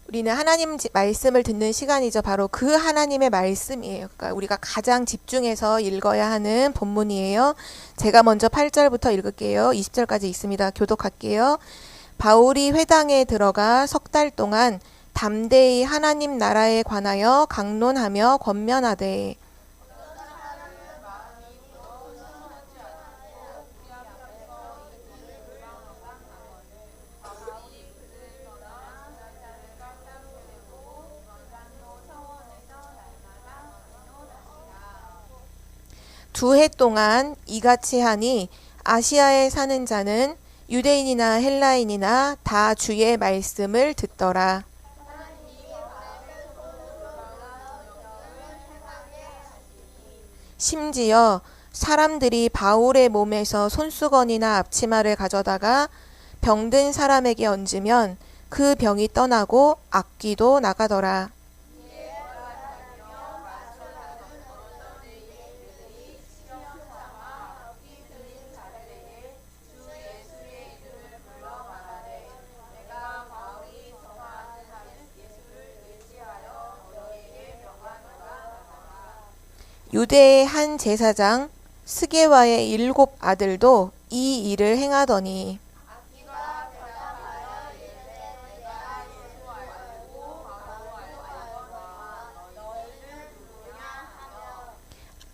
우리는 하나님 말씀을 듣는 시간이죠. 바로 그 하나님의 말씀이에요. 그러니까 우리가 가장 집중해서 읽어야 하는 본문이에요. 제가 먼저 8절부터 읽을게요. 20절까지 있습니다. 교독할게요. 바울이 회당에 들어가 석 달 동안 담대히 하나님 나라에 관하여 강론하며 권면하되 두 해 동안 이같이 하니 아시아에 사는 자는 유대인이나 헬라인이나 다 주의 말씀을 듣더라. 심지어 사람들이 바울의 몸에서 손수건이나 앞치마를 가져다가 병든 사람에게 얹으면 그 병이 떠나고 악귀도 나가더라. 유대의 한 제사장 스게와의 7 아들도 이 일을 행하더니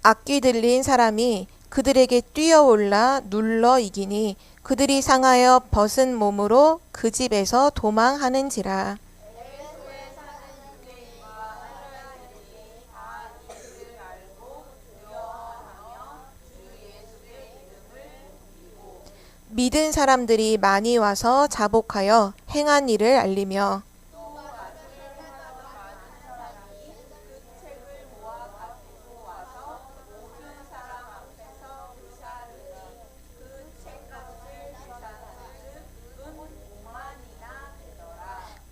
악귀 들린 사람이 그들에게 뛰어올라 눌러 이기니 그들이 상하여 벗은 몸으로 그 집에서 도망하는지라. 믿은 사람들이 많이 와서 자복하여 행한 일을 알리며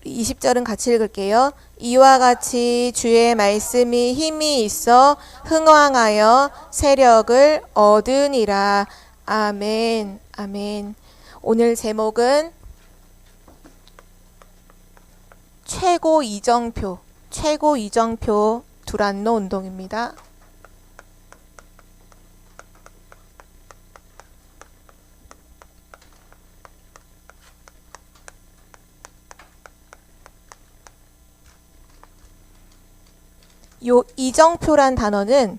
이 20절은 같이 읽을게요. 이와 같이 주의 말씀이 힘이 있어 흥왕하여 세력을 얻으니라. 아멘. 아멘. 오늘 제목은 최고 이정표 두란노 운동입니다. 요 이정표란 단어는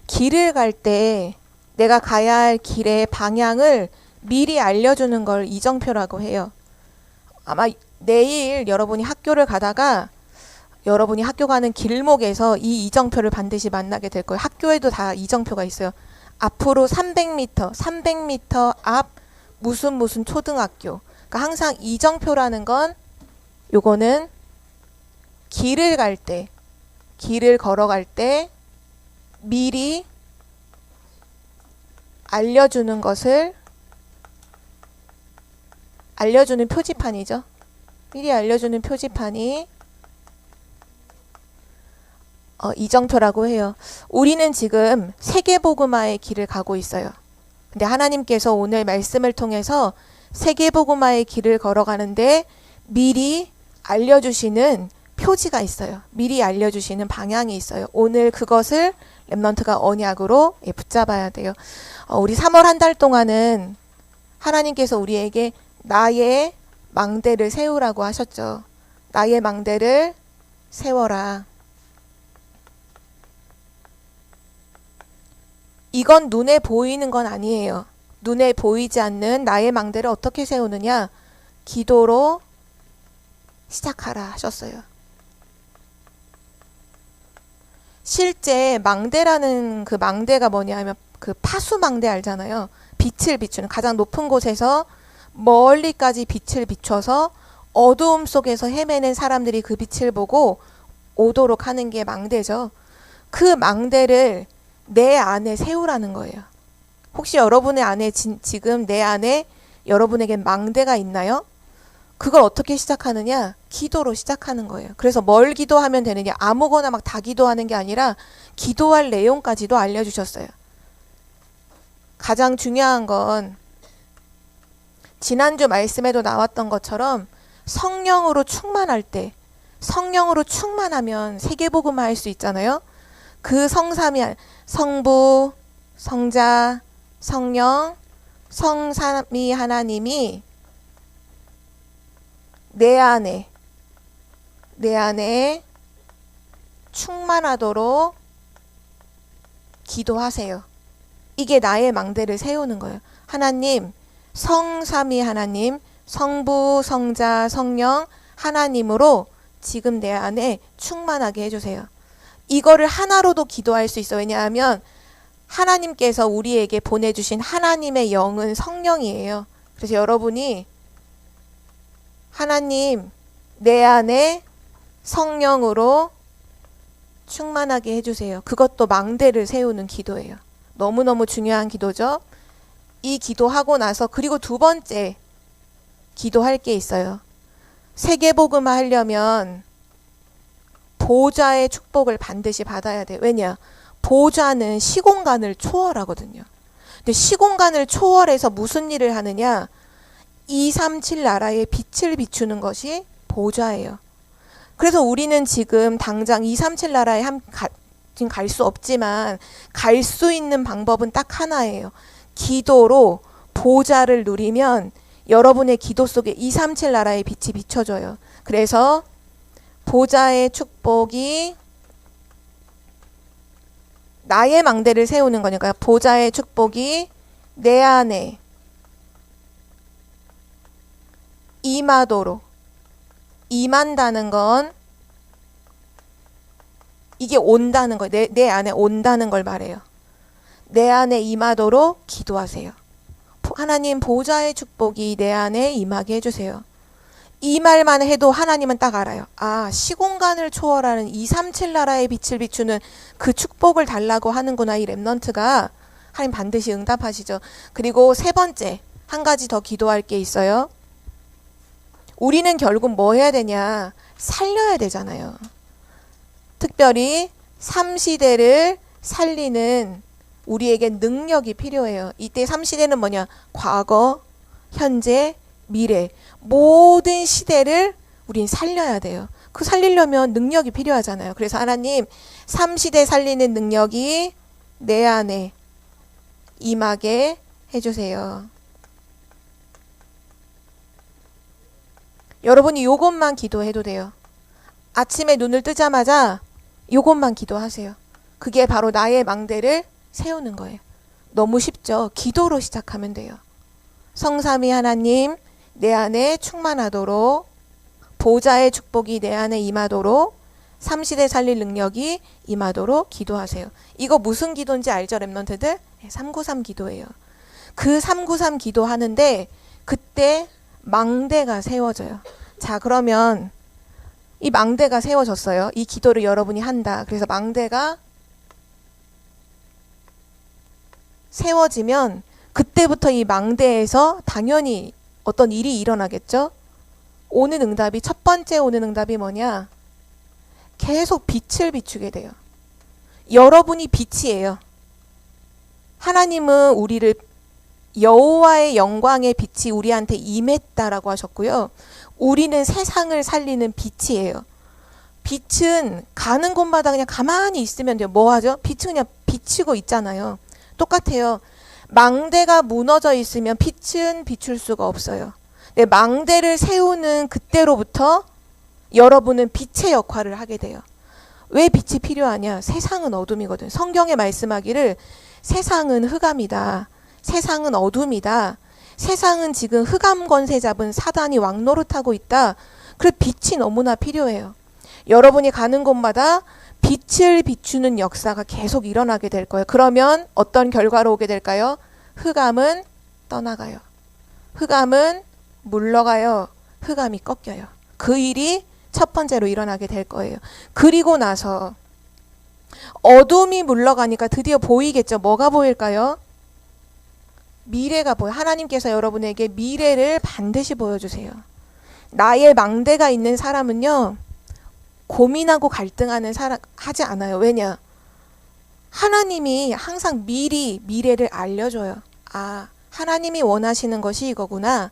길을 갈 때 내가 가야 할 길의 방향을 미리 알려주는 걸 이정표라고 해요. 아마 내일 여러분이 학교를 가다가 여러분이 학교 가는 길목에서 이 이정표를 반드시 만나게 될 거예요. 학교에도 다 이정표가 있어요. 앞으로 300m 앞 무슨 초등학교. 그러니까 항상 이정표라는 건 요거는 길을 갈 때, 길을 걸어갈 때 미리 알려주는 것을 알려주는 표지판이죠. 미리 알려주는 표지판이 이정표라고 해요. 우리는 지금 세계복음화의 길을 가고 있어요. 근데 하나님께서 오늘 말씀을 통해서 세계복음화의 길을 걸어가는데 미리 알려주시는 표지가 있어요. 미리 알려주시는 방향이 있어요. 오늘 그것을 렘넌트가 언약으로 붙잡아야 돼요. 우리 3월 한 달 동안은 하나님께서 우리에게 나의 망대를 세우라고 하셨죠. 나의 망대를 세워라. 이건 눈에 보이는 건 아니에요. 눈에 보이지 않는 나의 망대를 어떻게 세우느냐? 기도로 시작하라 하셨어요. 실제 망대라는 그 망대가 뭐냐면 그 파수망대 알잖아요. 빛을 비추는 가장 높은 곳에서 멀리까지 빛을 비춰서 어두움 속에서 헤매는 사람들이 그 빛을 보고 오도록 하는 게 망대죠. 그 망대를 내 안에 세우라는 거예요. 혹시 여러분의 안에 지금 내 안에 여러분에게 망대가 있나요? 그걸 어떻게 시작하느냐? 기도로 시작하는 거예요. 그래서 뭘 기도하면 되느냐? 아무거나 막 다 기도하는 게 아니라 기도할 내용까지도 알려주셨어요. 가장 중요한 건 지난주 말씀에도 나왔던 것처럼 성령으로 충만할 때 성령으로 충만하면 세계복음화 할 수 있잖아요. 그 성삼위, 성부, 성자, 성령, 성삼위 하나님이 내 안에 충만하도록 기도하세요. 이게 나의 망대를 세우는 거예요. 하나님, 성삼위 하나님, 성부, 성자, 성령 하나님으로 지금 내 안에 충만하게 해주세요. 이거를 하나로도 기도할 수 있어요. 왜냐하면 하나님께서 우리에게 보내주신 하나님의 영은 성령이에요. 그래서 여러분이 하나님, 내 안에 성령으로 충만하게 해주세요. 그것도 망대를 세우는 기도예요. 너무너무 중요한 기도죠. 이 기도하고 나서 그리고 두 번째 기도할 게 있어요. 세계복음화 하려면 보좌의 축복을 반드시 받아야 돼요. 왜냐? 보좌는 시공간을 초월하거든요. 근데 시공간을 초월해서 무슨 일을 하느냐? 237 나라에 빛을 비추는 것이 보좌예요. 그래서 우리는 지금 당장 237 나라에 지금 갈 수 없지만 갈 수 있는 방법은 딱 하나예요. 기도로 보좌를 누리면 여러분의 기도 속에 237 나라의 빛이 비춰져요. 그래서 보좌의 축복이 나의 망대를 세우는 거니까 보좌의 축복이 내 안에 임하도록, 임한다는 건 이게 온다는 거예요. 내 안에 온다는 걸 말해요. 내 안에 임하도록 기도하세요. 하나님 보좌의 축복이 내 안에 임하게 해주세요. 이 말만 해도 하나님은 딱 알아요. 아, 시공간을 초월하는 237 나라의 빛을 비추는 그 축복을 달라고 하는구나. 이 렘넌트가 하나님 반드시 응답하시죠. 그리고 세 번째 한 가지 더 기도할 게 있어요. 우리는 결국 뭐 해야 되냐? 살려야 되잖아요. 특별히 3시대를 살리는 우리에게 능력이 필요해요. 이때 3시대는 뭐냐? 과거, 현재, 미래. 모든 시대를 우린 살려야 돼요. 그 살리려면 능력이 필요하잖아요. 그래서 하나님 3시대 살리는 능력이 내 안에 임하게 해주세요. 여러분이 요것만 기도해도 돼요. 아침에 눈을 뜨자마자 요것만 기도하세요. 그게 바로 나의 망대를 세우는 거예요. 너무 쉽죠? 기도로 시작하면 돼요. 성삼위 하나님, 내 안에 충만하도록, 보좌의 축복이 내 안에 임하도록, 3시대 살릴 능력이 임하도록 기도하세요. 이거 무슨 기도인지 알죠, 렘넌트들? 393 기도예요. 그 393 기도하는데 그때 망대가 세워져요. 자, 그러면 이 망대가 세워졌어요. 이 기도를 여러분이 한다. 그래서 망대가 세워지면 그때부터 이 망대에서 당연히 어떤 일이 일어나겠죠? 오는 응답이, 첫 번째 오는 응답이 뭐냐? 계속 빛을 비추게 돼요. 여러분이 빛이에요. 하나님은 우리를 여호와의 영광의 빛이 우리한테 임했다라고 하셨고요. 우리는 세상을 살리는 빛이에요. 빛은 가는 곳마다 그냥 가만히 있으면 돼요. 뭐 하죠? 빛은 그냥 비치고 있잖아요. 똑같아요. 망대가 무너져 있으면 빛은 비출 수가 없어요. 네, 망대를 세우는 그때로부터 여러분은 빛의 역할을 하게 돼요. 왜 빛이 필요하냐? 세상은 어둠이거든. 성경에 말씀하기를 세상은 흑암이다. 세상은 어둠이다. 세상은 지금 흑암 권세 잡은 사단이 왕노릇하고 있다. 그래서 빛이 너무나 필요해요. 여러분이 가는 곳마다 빛을 비추는 역사가 계속 일어나게 될 거예요. 그러면 어떤 결과로 오게 될까요? 흑암은 떠나가요. 흑암은 물러가요. 흑암이 꺾여요. 그 일이 첫 번째로 일어나게 될 거예요. 그리고 나서 어둠이 물러가니까 드디어 보이겠죠. 뭐가 보일까요? 미래가 보여. 하나님께서 여러분에게 미래를 반드시 보여주세요. 나의 망대가 있는 사람은요, 고민하고 갈등하는 사람 하지 않아요. 왜냐? 하나님이 항상 미리 미래를 알려줘요. 아, 하나님이 원하시는 것이 이거구나.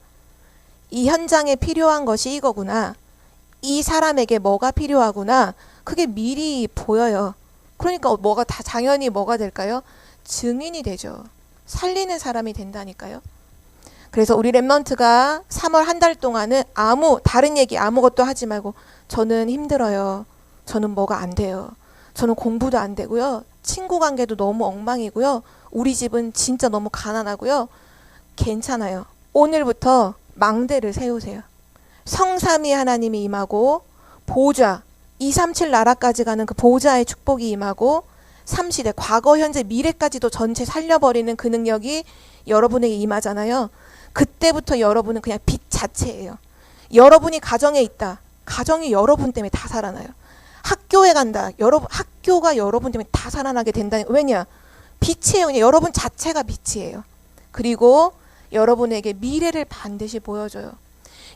이 현장에 필요한 것이 이거구나. 이 사람에게 뭐가 필요하구나. 그게 미리 보여요. 그러니까 뭐가 다 당연히 뭐가 될까요? 증인이 되죠. 살리는 사람이 된다니까요. 그래서 우리 랩런트가 3월 한 달 동안은 다른 얘기 아무것도 하지 말고 저는 힘들어요. 저는 뭐가 안 돼요. 저는 공부도 안 되고요. 친구 관계도 너무 엉망이고요. 우리 집은 진짜 너무 가난하고요. 괜찮아요. 오늘부터 망대를 세우세요. 성삼위 하나님이 임하고 보좌 237 나라까지 가는 그 보좌의 축복이 임하고 3시대 과거 현재 미래까지도 전체 살려버리는 그 능력이 여러분에게 임하잖아요. 그때부터 여러분은 그냥 빛 자체예요. 여러분이 가정에 있다. 가정이 여러분 때문에 다 살아나요. 학교에 간다. 학교가 여러분 때문에 다 살아나게 된다는. 왜냐? 빛이에요. 그냥 여러분 자체가 빛이에요. 그리고 여러분에게 미래를 반드시 보여줘요.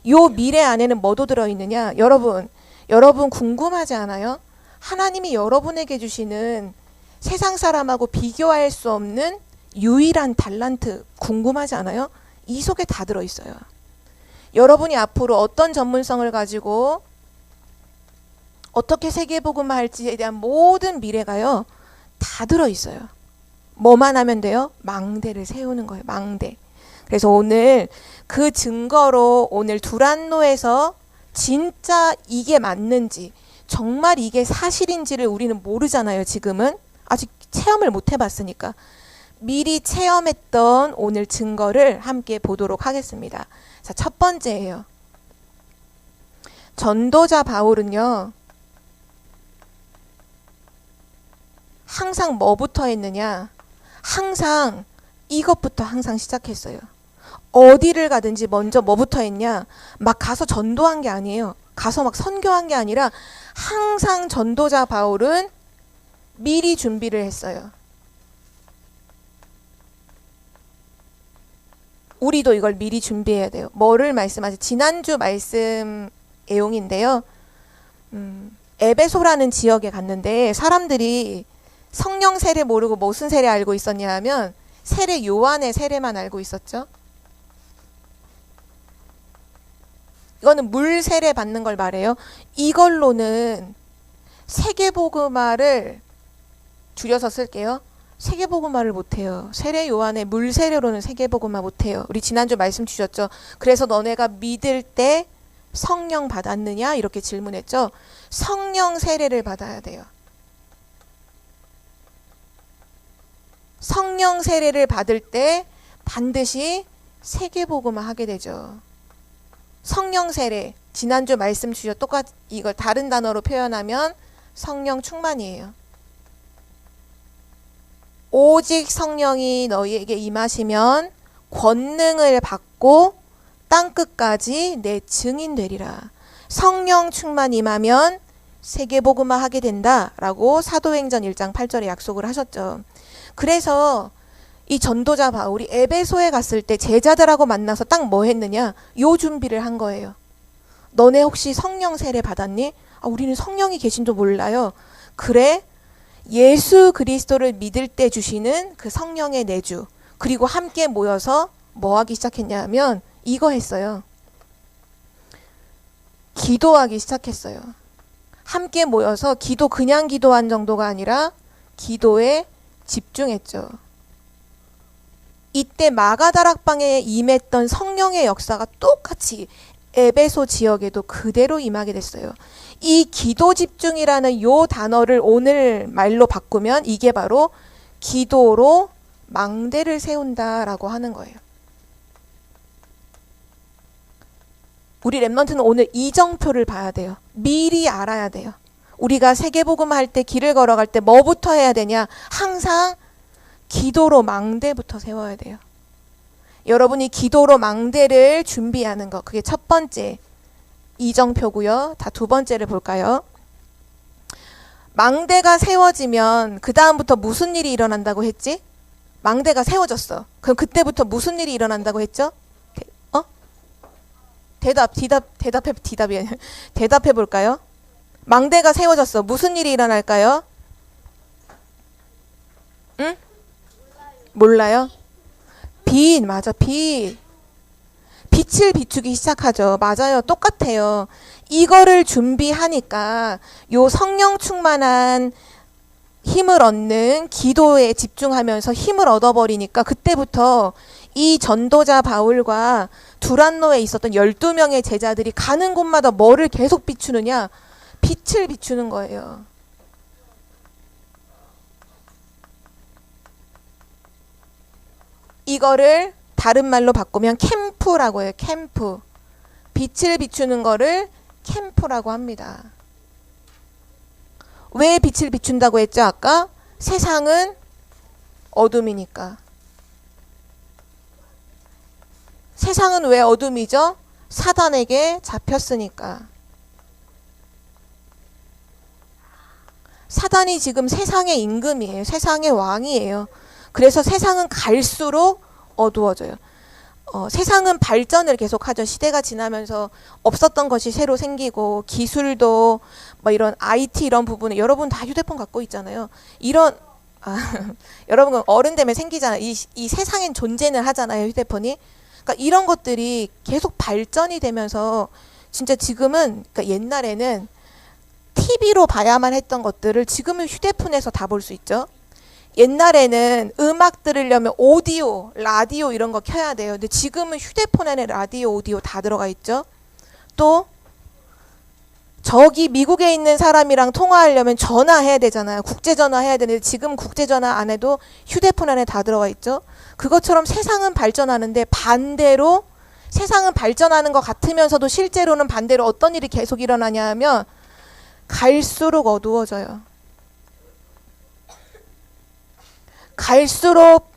요 미래 안에는 뭐도 들어있느냐? 여러분 궁금하지 않아요? 하나님이 여러분에게 주시는 세상 사람하고 비교할 수 없는 유일한 달란트 궁금하지 않아요? 이 속에 다 들어있어요. 여러분이 앞으로 어떤 전문성을 가지고 어떻게 세계복음화 할지에 대한 모든 미래가요. 다 들어있어요. 뭐만 하면 돼요? 망대를 세우는 거예요. 망대. 그래서 오늘 그 증거로 오늘 두란노에서 진짜 이게 맞는지 정말 이게 사실인지를 우리는 모르잖아요. 지금은 아직 체험을 못 해봤으니까 미리 체험했던 오늘 증거를 함께 보도록 하겠습니다. 자, 첫 번째예요. 전도자 바울은요. 항상 뭐부터 했느냐? 항상 이것부터 항상 시작했어요. 어디를 가든지 먼저 뭐부터 했냐? 막 가서 전도한 게 아니에요. 가서 막 선교한 게 아니라 항상 전도자 바울은 미리 준비를 했어요. 우리도 이걸 미리 준비해야 돼요. 뭐를 말씀하세요? 지난주 말씀 내용인데요. 에베소라는 지역에 갔는데 사람들이 성령 세례 모르고 무슨 세례 알고 있었냐 하면 세례 요한의 세례만 알고 있었죠. 이거는 물 세례 받는 걸 말해요. 이걸로는 세계복음화를 줄여서 쓸게요. 세계복음화를 못해요. 세례 요한의 물 세례로는 세계복음화 못해요. 우리 지난주 말씀 주셨죠. 그래서 너네가 믿을 때 성령 받았느냐 이렇게 질문했죠. 성령 세례를 받아야 돼요. 성령 세례를 받을 때 반드시 세계복음화 하게 되죠. 성령 세례 지난주 말씀 주셨 똑같이 이걸 다른 단어로 표현하면 성령 충만이에요. 오직 성령이 너희에게 임하시면 권능을 받고 땅끝까지 내 증인 되리라. 성령 충만 임하면 세계복음화 하게 된다라고 사도행전 1장 8절에 약속을 하셨죠. 그래서 이 전도자 바울이 에베소에 갔을 때 제자들하고 만나서 딱 뭐 했느냐? 요 준비를 한 거예요. 너네 혹시 성령 세례 받았니? 우리는 성령이 계신 줄 몰라요. 그래? 예수 그리스도를 믿을 때 주시는 그 성령의 내주 그리고 함께 모여서 뭐 하기 시작했냐 하면 이거 했어요. 기도하기 시작했어요. 함께 모여서 그냥 기도한 정도가 아니라 기도에 집중했죠. 이때 마가다락방에 임했던 성령의 역사가 똑같이 에베소 지역에도 그대로 임하게 됐어요. 이 기도 집중이라는 요 단어를 오늘 말로 바꾸면 이게 바로 기도로 망대를 세운다라고 하는 거예요. 우리 랩런트는 오늘 이정표를 봐야 돼요. 미리 알아야 돼요. 우리가 세계복음 할 때 길을 걸어갈 때 뭐부터 해야 되냐? 항상 기도로 망대부터 세워야 돼요. 여러분이 기도로 망대를 준비하는 거 그게 첫 번째 이정표고요. 다 두 번째를 볼까요? 망대가 세워지면 그 다음부터 무슨 일이 일어난다고 했지? 망대가 세워졌어. 그럼 그때부터 무슨 일이 일어난다고 했죠? 대답해 볼까요? 망대가 세워졌어. 무슨 일이 일어날까요? 응? 몰라요? 빛, 맞아, 빛. 빛이 빛을 비추기 시작하죠. 맞아요. 똑같아요. 이거를 준비하니까 요 성령 충만한 힘을 얻는 기도에 집중하면서 힘을 얻어버리니까 그때부터 이 전도자 바울과 두란노에 있었던 12명의 제자들이 가는 곳마다 뭐를 계속 비추느냐? 빛을 비추는 거예요. 이거를 다른 말로 바꾸면 캠프라고 해요. 캠프. 빛을 비추는 거를 캠프라고 합니다. 왜 빛을 비춘다고 했죠? 아까 세상은 어둠이니까. 세상은 왜 어둠이죠? 사단에게 잡혔으니까. 사단이 지금 세상의 임금이에요. 세상의 왕이에요. 그래서 세상은 갈수록 어두워져요. 세상은 발전을 계속하죠. 시대가 지나면서 없었던 것이 새로 생기고 기술도 뭐 이런 IT 이런 부분에 여러분 다 휴대폰 갖고 있잖아요. 이런 여러분 어른 되면 생기잖아요. 이 세상엔 존재는 하잖아요. 휴대폰이. 그러니까 이런 것들이 계속 발전이 되면서 진짜 지금은 그러니까 옛날에는 TV로 봐야만 했던 것들을 지금은 휴대폰에서 다 볼 수 있죠. 옛날에는 음악 들으려면 오디오, 라디오 이런 거 켜야 돼요. 근데 지금은 휴대폰 안에 라디오, 오디오 다 들어가 있죠. 또 저기 미국에 있는 사람이랑 통화하려면 전화해야 되잖아요. 국제전화 해야 되는데 지금 국제전화 안 해도 휴대폰 안에 다 들어가 있죠. 그것처럼 세상은 발전하는데 반대로 세상은 발전하는 것 같으면서도 실제로는 반대로 어떤 일이 계속 일어나냐 하면 갈수록 어두워져요. 갈수록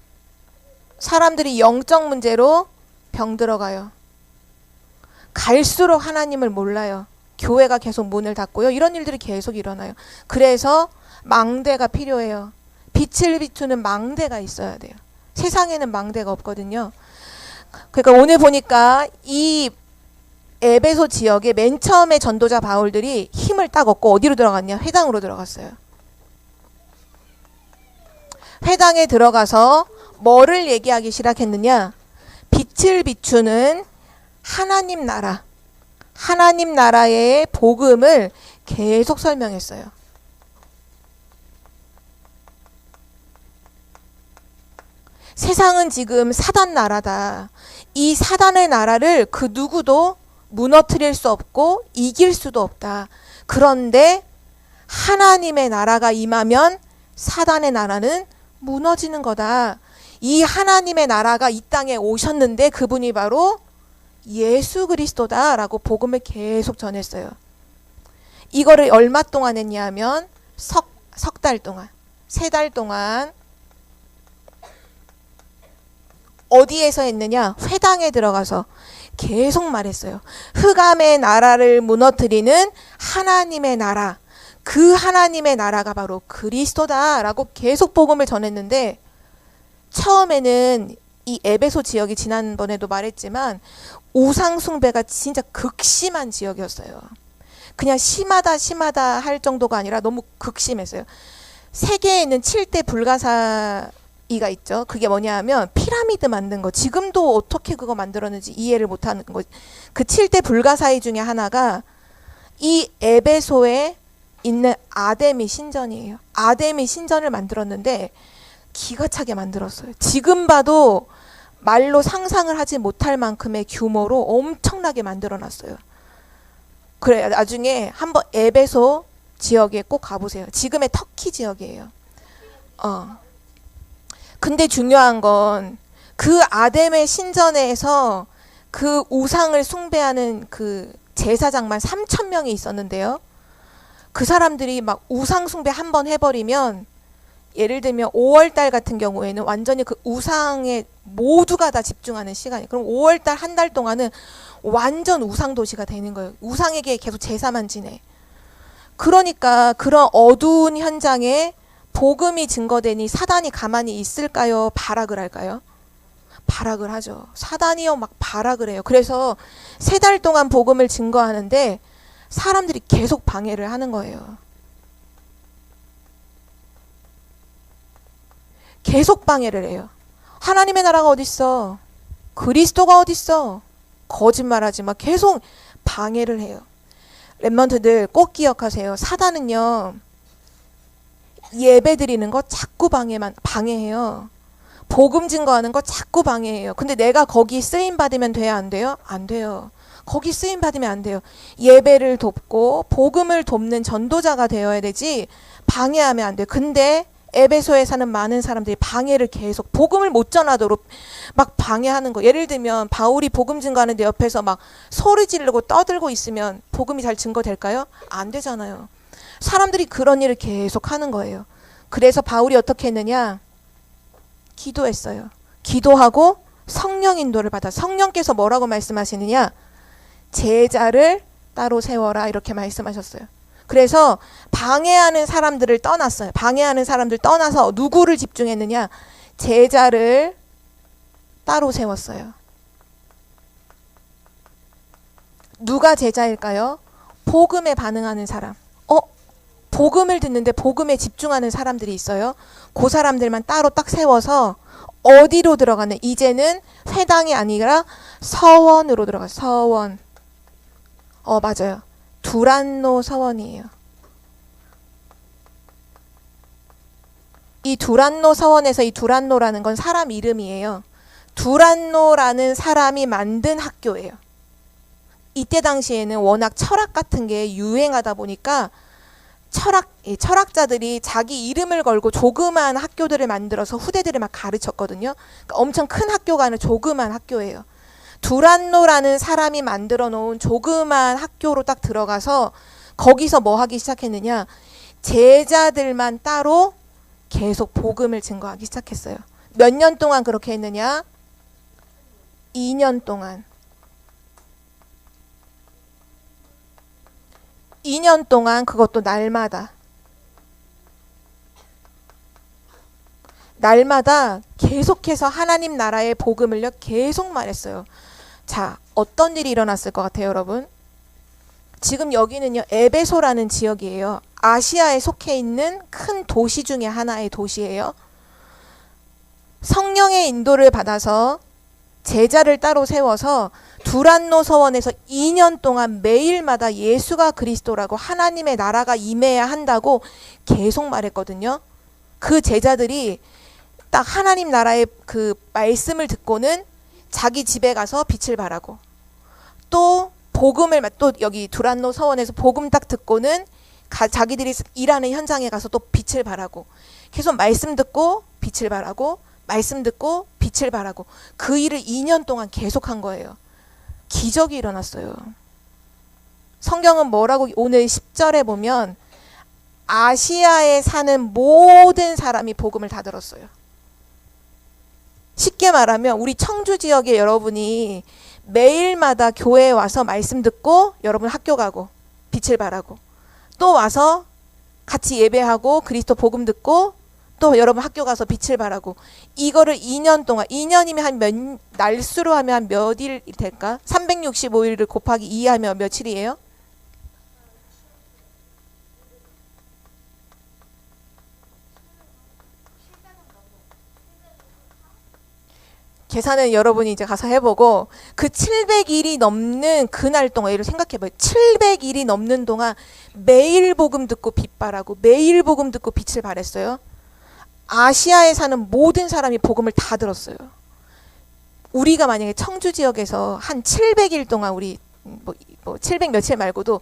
사람들이 영적 문제로 병들어가요. 갈수록 하나님을 몰라요. 교회가 계속 문을 닫고요. 이런 일들이 계속 일어나요. 그래서 망대가 필요해요. 빛을 비추는 망대가 있어야 돼요. 세상에는 망대가 없거든요. 그러니까 오늘 보니까 이 에베소 지역에 맨 처음에 전도자 바울들이 힘을 딱 얻고 어디로 들어갔냐? 회당으로 들어갔어요. 회당에 들어가서 뭐를 얘기하기 시작했느냐? 빛을 비추는 하나님 나라, 하나님 나라의 복음을 계속 설명했어요. 세상은 지금 사단 나라다. 이 사단의 나라를 그 누구도 무너뜨릴 수 없고 이길 수도 없다. 그런데 하나님의 나라가 임하면 사단의 나라는 무너지는 거다. 이 하나님의 나라가 이 땅에 오셨는데 그분이 바로 예수 그리스도다라고 복음을 계속 전했어요. 이거를 얼마 동안 했냐 하면 석 달 동안, 3달 동안 어디에서 했느냐? 회당에 들어가서 계속 말했어요. 흑암의 나라를 무너뜨리는 하나님의 나라, 그 하나님의 나라가 바로 그리스도다라고 계속 복음을 전했는데 처음에는 이 에베소 지역이 지난번에도 말했지만 우상 숭배가 진짜 극심한 지역이었어요. 그냥 심하다 할 정도가 아니라 너무 극심했어요. 세계에 있는 7대 불가사의가 있죠. 그게 뭐냐 하면 피라미드 만든 거. 지금도 어떻게 그거 만들었는지 이해를 못하는 거. 그 7대 불가사의 중에 하나가 이 에베소에 있는 아데미 신전이에요. 아데미 신전을 만들었는데 기가 차게 만들었어요. 지금 봐도 말로 상상을 하지 못할 만큼의 규모로 엄청나게 만들어놨어요. 그래 나중에 한번 에베소 지역에 꼭 가보세요. 지금의 터키 지역이에요. 근데 중요한 건 그 아데미 신전에서 그 우상을 숭배하는 그 제사장만 3,000명이 있었는데요. 그 사람들이 막 우상 숭배 한번 해버리면 예를 들면 5월달 같은 경우에는 완전히 그 우상에 모두가 다 집중하는 시간이에요. 그럼 5월달 한 달 동안은 완전 우상 도시가 되는 거예요. 우상에게 계속 제사만 지내. 그러니까 그런 어두운 현장에 복음이 증거되니 사단이 가만히 있을까요? 발악을 할까요? 발악을 하죠. 사단이요 막 발악을 해요. 그래서 3달 동안 복음을 증거하는데 사람들이 계속 방해를 하는 거예요. 계속 방해를 해요. 하나님의 나라가 어딨어? 그리스도가 어딨어? 거짓말하지 마. 계속 방해를 해요. 랩런트들 꼭 기억하세요. 사단은요, 예배 드리는 거 자꾸 방해해요. 복음 증거하는 거 자꾸 방해해요. 근데 내가 거기 쓰임 받으면 돼야 안 돼요? 안 돼요. 거기 쓰임 받으면 안 돼요. 예배를 돕고 복음을 돕는 전도자가 되어야 되지 방해하면 안 돼요. 근데 에베소에 사는 많은 사람들이 방해를 계속 복음을 못 전하도록 막 방해하는 거. 예를 들면 바울이 복음 증거하는데 옆에서 막 소리 지르고 떠들고 있으면 복음이 잘 증거될까요? 안 되잖아요. 사람들이 그런 일을 계속 하는 거예요. 그래서 바울이 어떻게 했느냐? 기도했어요. 기도하고 성령 인도를 받아. 성령께서 뭐라고 말씀하시느냐? 제자를 따로 세워라 이렇게 말씀하셨어요. 그래서 방해하는 사람들을 떠났어요. 방해하는 사람들 떠나서 누구를 집중했느냐? 제자를 따로 세웠어요. 누가 제자일까요? 복음에 반응하는 사람. 복음을 듣는데 복음에 집중하는 사람들이 있어요. 그 사람들만 따로 딱 세워서 어디로 들어가는? 이제는 회당이 아니라 서원으로 들어가요. 서원. 맞아요. 두란노 서원이에요. 이 두란노 서원에서 이 두란노라는 건 사람 이름이에요. 두란노라는 사람이 만든 학교예요. 이때 당시에는 워낙 철학 같은 게 유행하다 보니까 철학자들이 자기 이름을 걸고 조그만 학교들을 만들어서 후대들을 막 가르쳤거든요. 그러니까 엄청 큰 학교가 아니라 조그만 학교예요. 두란노라는 사람이 만들어 놓은 조그만 학교로 딱 들어가서 거기서 뭐 하기 시작했느냐? 제자들만 따로 계속 복음을 증거하기 시작했어요. 몇 년 동안 그렇게 했느냐? 2년 동안. 2년 동안 그것도 날마다 계속해서 하나님 나라의 복음을요 계속 말했어요. 자, 어떤 일이 일어났을 것 같아요, 여러분? 지금 여기는요 에베소라는 지역이에요. 아시아에 속해 있는 큰 도시 중에 하나의 도시예요. 성령의 인도를 받아서 제자를 따로 세워서 두란노 서원에서 2년 동안 매일마다 예수가 그리스도라고 하나님의 나라가 임해야 한다고 계속 말했거든요. 그 제자들이 딱 하나님 나라의 그 말씀을 듣고는 자기 집에 가서 빛을 발하고 또 여기 두란노 서원에서 복음 딱 듣고는 자기들이 일하는 현장에 가서 또 빛을 발하고 계속 말씀 듣고 빛을 발하고 말씀 듣고 빛을 발하고 그 일을 2년 동안 계속한 거예요. 기적이 일어났어요. 성경은 뭐라고 오늘 10절에 보면 아시아에 사는 모든 사람이 복음을 다 들었어요. 쉽게 말하면 우리 청주 지역의 여러분이 매일마다 교회에 와서 말씀 듣고 여러분 학교 가고 빛을 발하고 또 와서 같이 예배하고 그리스도 복음 듣고 또 여러분 학교 가서 빛을 발하고 이거를 2년 동안 2년이면 한 날수로 하면 한 몇 일 될까? 365일을 곱하기 2 하면 며칠이에요? 계산은 여러분이 이제 가서 해보고 그 700일이 넘는 그날 동안 예를 생각해봐요. 700일이 넘는 동안 매일 복음 듣고 빛 발하고 매일 복음 듣고 빛을 발했어요. 아시아에 사는 모든 사람이 복음을 다 들었어요. 우리가 만약에 청주 지역에서 한 700일 동안 우리 700 며칠 말고도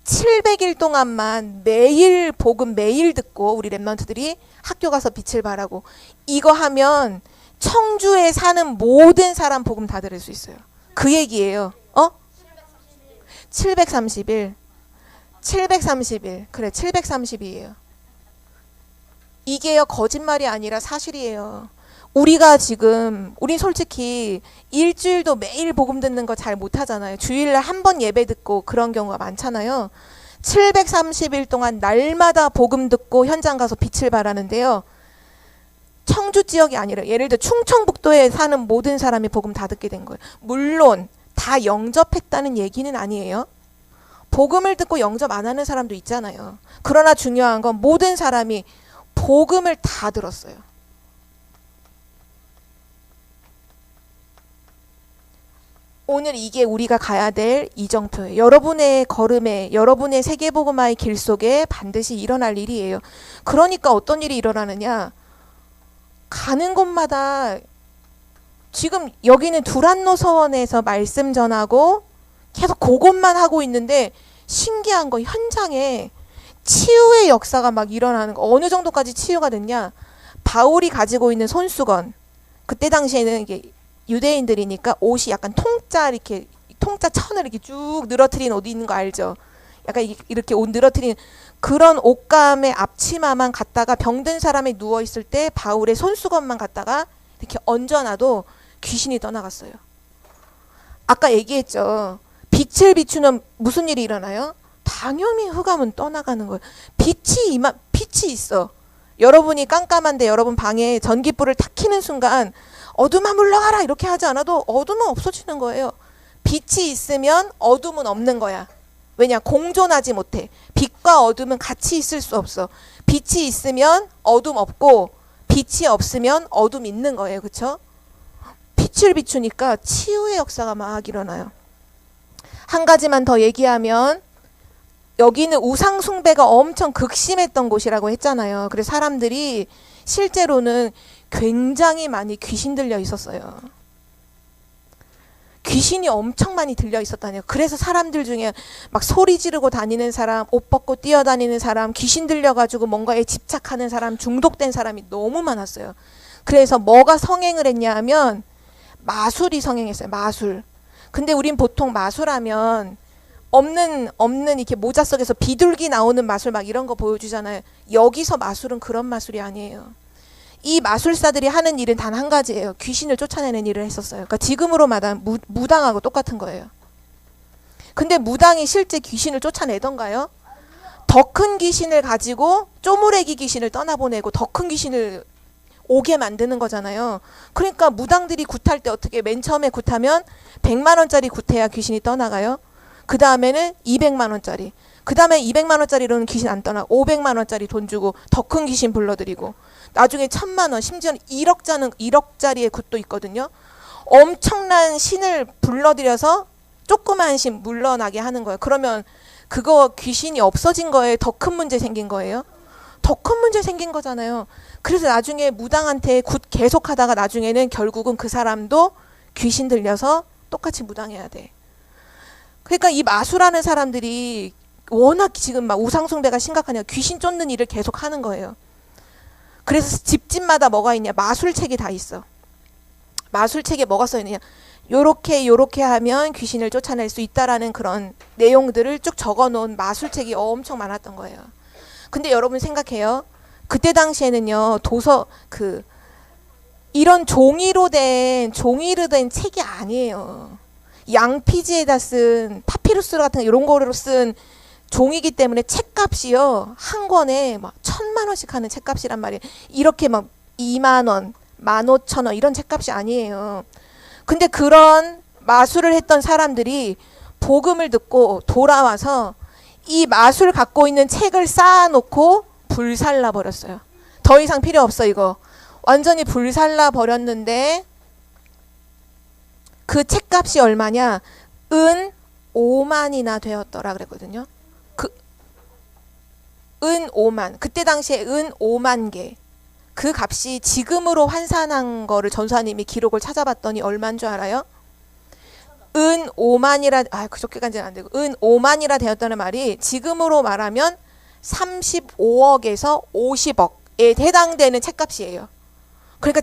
700일 동안만 매일 복음 매일 듣고 우리 랩런트들이 학교 가서 빛을 발하고 이거 하면 청주에 사는 모든 사람 복음 다 들을 수 있어요. 그 얘기예요. 730일. 730일. 그래, 730일이에요. 이게요, 거짓말이 아니라 사실이에요. 우린 솔직히 일주일도 매일 복음 듣는 거 잘 못하잖아요. 주일날 한 번 예배 듣고 그런 경우가 많잖아요. 730일 동안 날마다 복음 듣고 현장 가서 빛을 발하는데요. 청주 지역이 아니라 예를 들어 충청북도에 사는 모든 사람이 복음 다 듣게 된 거예요. 물론 다 영접했다는 얘기는 아니에요. 복음을 듣고 영접 안 하는 사람도 있잖아요. 그러나 중요한 건 모든 사람이 복음을 다 들었어요. 오늘 이게 우리가 가야 될 이정표예요. 여러분의 걸음에, 여러분의 세계복음화의 길 속에 반드시 일어날 일이에요. 그러니까 어떤 일이 일어나느냐? 가는 곳마다 지금 여기는 두란노 서원에서 말씀 전하고 계속 그것만 하고 있는데 신기한 거 현장에 치유의 역사가 막 일어나는 거. 어느 정도까지 치유가 됐냐? 바울이 가지고 있는 손수건. 그때 당시에는 이게 유대인들이니까 옷이 약간 통짜 이렇게 통짜 천을 이렇게 쭉 늘어뜨린 옷이 있는 거 알죠? 약간 이렇게 옷 늘어뜨린 그런 옷감의 앞치마만 갖다가 병든 사람이 누워 있을 때 바울의 손수건만 갖다가 이렇게 얹어놔도 귀신이 떠나갔어요. 아까 얘기했죠. 빛을 비추는 무슨 일이 일어나요? 당연히 흑암은 떠나가는 거예요. 빛이 있어. 여러분이 깜깜한데 여러분 방에 전기불을 탁 켜는 순간 어둠아 물러가라 이렇게 하지 않아도 어둠은 없어지는 거예요. 빛이 있으면 어둠은 없는 거야. 왜냐? 공존하지 못해. 빛과 어둠은 같이 있을 수 없어. 빛이 있으면 어둠 없고 빛이 없으면 어둠 있는 거예요. 그렇죠? 빛을 비추니까 치유의 역사가 막 일어나요. 한 가지만 더 얘기하면 여기는 우상 숭배가 엄청 극심했던 곳이라고 했잖아요. 그래서 사람들이 실제로는 굉장히 많이 귀신 들려 있었어요. 귀신이 엄청 많이 들려 있었다네요. 그래서 사람들 중에 막 소리 지르고 다니는 사람, 옷 벗고 뛰어다니는 사람, 귀신 들려가지고 뭔가에 집착하는 사람, 중독된 사람이 너무 많았어요. 그래서 뭐가 성행을 했냐 하면 마술이 성행했어요. 마술. 근데 우린 보통 마술하면 없는 이렇게 모자 속에서 비둘기 나오는 마술 막 이런 거 보여주잖아요. 여기서 마술은 그런 마술이 아니에요. 이 마술사들이 하는 일은 단 한 가지예요. 귀신을 쫓아내는 일을 했었어요. 그러니까 지금으로 말하면 무당하고 똑같은 거예요. 근데 무당이 실제 귀신을 쫓아내던가요? 더 큰 귀신을 가지고 쪼무레기 귀신을 떠나보내고 더 큰 귀신을 오게 만드는 거잖아요. 그러니까 무당들이 굿할 때 어떻게 맨 처음에 굿하면 100만 원짜리 굿해야 귀신이 떠나가요. 그 다음에는 200만 원짜리. 그 다음에 200만 원짜리로는 귀신 안 떠나고 500만 원짜리 돈 주고 더 큰 귀신 불러들이고 나중에 1000만 원 심지어는 1억짜리의 굿도 있거든요. 엄청난 신을 불러들여서 조그만 신 물러나게 하는 거예요. 그러면 그거 귀신이 없어진 거예요? 더 큰 문제 생긴 거예요? 더 큰 문제 생긴 거잖아요. 그래서 나중에 무당한테 굿 계속 하다가 나중에는 결국은 그 사람도 귀신 들려서 똑같이 무당해야 돼. 그러니까 이 마술하는 사람들이 워낙 지금 막 우상숭배가 심각하냐 귀신 쫓는 일을 계속 하는 거예요. 그래서 집집마다 뭐가 있냐 마술책이 다 있어. 마술책에 뭐가 써있느냐 요렇게 하면 귀신을 쫓아낼 수 있다라는 그런 내용들을 쭉 적어놓은 마술책이 엄청 많았던 거예요. 근데 여러분 생각해요. 그때 당시에는요 이런 종이로 된 책이 아니에요. 양피지에다 쓴 파피루스 같은 이런 거로 쓴 종이기 때문에 책값이요 한 권에 막 1000만 원씩 하는 책값이란 말이에요. 이렇게 막 2만 원, 15,000원 이런 책값이 아니에요. 근데 그런 마술을 했던 사람들이 복음을 듣고 돌아와서 이 마술 갖고 있는 책을 쌓아놓고 불살라 버렸어요. 더 이상 필요 없어 이거. 완전히 불살라 버렸는데 그 책값이 얼마냐? 은 5만이나 되었더라 그랬거든요. 은 5만. 그때 당시에 은 5만 개. 그 값이 지금으로 환산한 거를 전사님이 기록을 찾아봤더니 얼마인 줄 알아요? 은 5만이라 그저께까지는 안 되고 은 5만이라 되었다는 말이 지금으로 말하면 35억에서 50억에 해당되는 책값이에요. 그러니까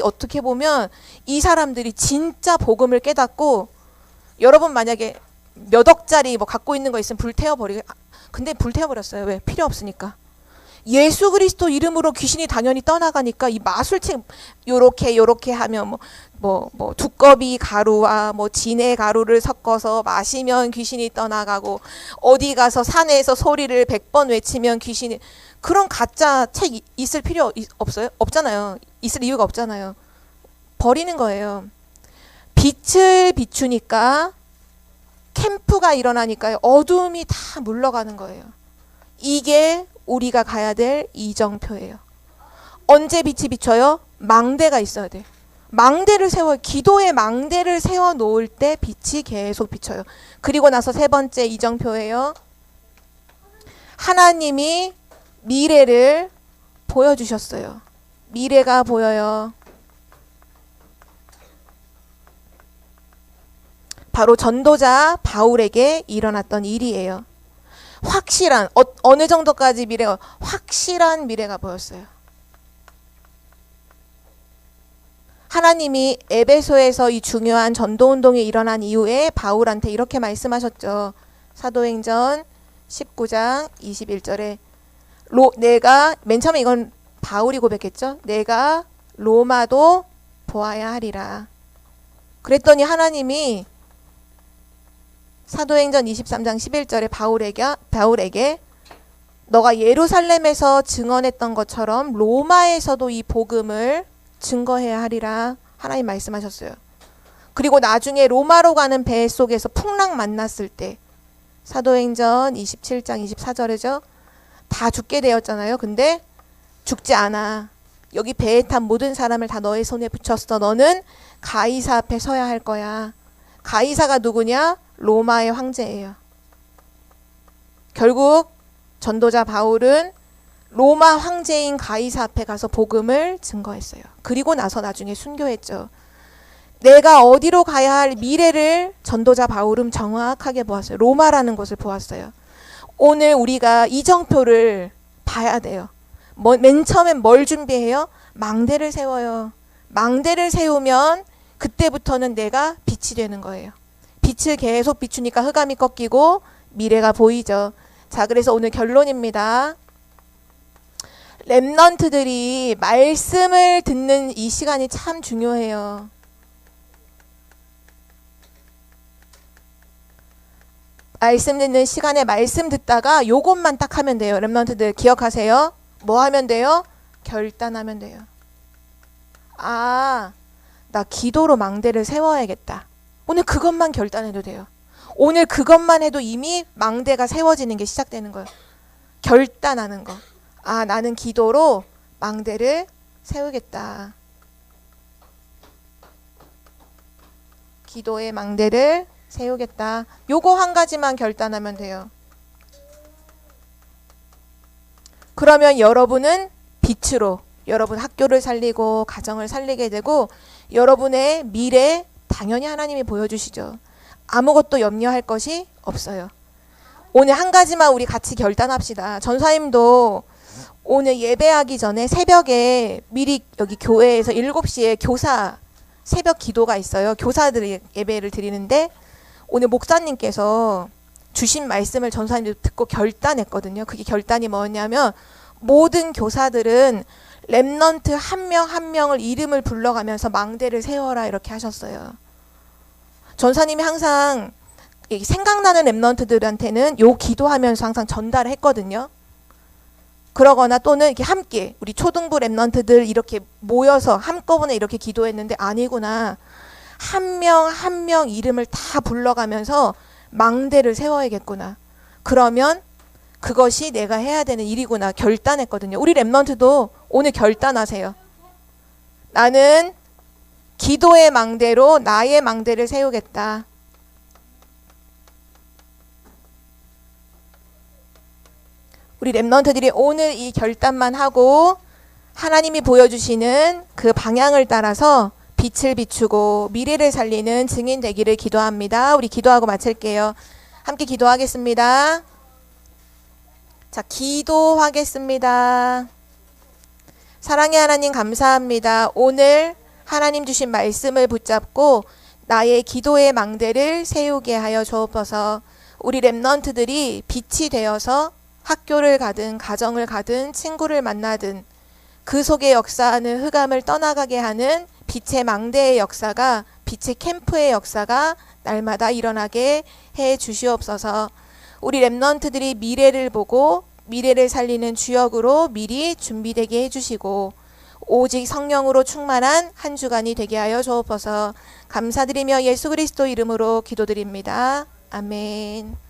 어떻게 보면 이 사람들이 진짜 복음을 깨닫고 여러분 만약에 몇 억짜리 뭐 갖고 있는 거 있으면 불태워버리고 근데 불태워버렸어요. 왜? 필요 없으니까. 예수 그리스도 이름으로 귀신이 당연히 떠나가니까 이 마술책 요렇게 하면 뭐 두꺼비 가루와 뭐 진해 가루를 섞어서 마시면 귀신이 떠나가고 어디 가서 산에서 소리를 100번 외치면 귀신이 그런 가짜 책 있을 필요 없어요? 없잖아요. 있을 이유가 없잖아요. 버리는 거예요. 빛을 비추니까 캠프가 일어나니까요. 어둠이 다 물러가는 거예요. 이게 우리가 가야 될 이정표예요. 언제 빛이 비춰요? 망대가 있어야 돼. 망대를 세워, 기도의 망대를 세워 놓을 때 빛이 계속 비쳐요. 그리고 나서 세 번째 이정표예요. 하나님이 미래를 보여주셨어요. 미래가 보여요. 바로 전도자 바울에게 일어났던 일이에요. 확실한, 어느 정도까지 미래가, 확실한 미래가 보였어요. 하나님이 에베소에서 이 중요한 전도운동이 일어난 이후에 바울한테 이렇게 말씀하셨죠. 사도행전 19장 21절에 내가, 맨 처음에 이건 바울이 고백했죠. 내가 로마도 보아야 하리라. 그랬더니 하나님이 사도행전 23장 11절에 바울에게 너가 예루살렘에서 증언했던 것처럼 로마에서도 이 복음을 증거해야 하리라 하나님 말씀하셨어요. 그리고 나중에 로마로 가는 배 속에서 풍랑 만났을 때 사도행전 27장 24절이죠. 다 죽게 되었잖아요. 근데 죽지 않아. 여기 배에 탄 모든 사람을 다 너의 손에 붙였어. 너는 가이사 앞에 서야 할 거야. 가이사가 누구냐? 로마의 황제예요. 결국 전도자 바울은 로마 황제인 가이사 앞에 가서 복음을 증거했어요. 그리고 나서 나중에 순교했죠. 내가 어디로 가야 할 미래를 전도자 바울은 정확하게 보았어요. 로마라는 곳을 보았어요. 오늘 우리가 이정표를 봐야 돼요. 맨 처음엔 뭘 준비해요? 망대를 세워요. 망대를 세우면 그때부터는 내가 빛이 되는 거예요. 빛을 계속 비추니까 흑암이 꺾이고 미래가 보이죠. 자, 그래서 오늘 결론입니다. 렘넌트들이 말씀을 듣는 이 시간이 참 중요해요. 말씀 듣는 시간에 말씀 듣다가 요것만 딱 하면 돼요. 렘넌트들 기억하세요. 뭐 하면 돼요? 결단하면 돼요. 아, 나 기도로 망대를 세워야겠다. 오늘 그것만 결단해도 돼요. 오늘 그것만 해도 이미 망대가 세워지는 게 시작되는 거예요. 결단하는 거. 아, 나는 기도로 망대를 세우겠다. 기도의 망대를 세우겠다. 요거 한 가지만 결단하면 돼요. 그러면 여러분은 빛으로 여러분 학교를 살리고 가정을 살리게 되고 여러분의 미래 당연히 하나님이 보여주시죠. 아무것도 염려할 것이 없어요. 오늘 한 가지만 우리 같이 결단합시다. 전사님도 오늘 예배하기 전에 새벽에 미리 여기 교회에서 7시에 교사 새벽 기도가 있어요. 교사들이 예배를 드리는데 오늘 목사님께서 주신 말씀을 전사님도 듣고 결단했거든요. 그게 결단이 뭐냐면 모든 교사들은 렘넌트 한 명 한 명을 이름을 불러가면서 망대를 세워라 이렇게 하셨어요. 전사님이 항상 생각나는 렘넌트들한테는 요 기도하면서 항상 전달을 했거든요. 그러거나 또는 이렇게 함께 우리 초등부 렘넌트들 이렇게 모여서 한꺼번에 이렇게 기도했는데 아니구나. 한 명 한 명 이름을 다 불러가면서 망대를 세워야겠구나. 그러면 그것이 내가 해야 되는 일이구나 결단했거든요. 우리 렘넌트도 오늘 결단하세요. 나는 기도의 망대로 나의 망대를 세우겠다. 우리 렘넌트들이 오늘 이 결단만 하고 하나님이 보여주시는 그 방향을 따라서 빛을 비추고 미래를 살리는 증인 되기를 기도합니다. 우리 기도하고 마칠게요. 함께 기도하겠습니다. 자, 기도하겠습니다. 사랑의 하나님 감사합니다. 오늘 하나님 주신 말씀을 붙잡고 나의 기도의 망대를 세우게 하여 주옵소서. 우리 렘넌트들이 빛이 되어서 학교를 가든 가정을 가든 친구를 만나든 그 속에 역사하는 흑암을 떠나가게 하는 빛의 망대의 역사가 빛의 캠프의 역사가 날마다 일어나게 해 주시옵소서. 우리 렘넌트들이 미래를 보고 미래를 살리는 주역으로 미리 준비되게 해주시고 오직 성령으로 충만한 한 주간이 되게 하여 주옵소서. 감사드리며 예수 그리스도 이름으로 기도드립니다. 아멘.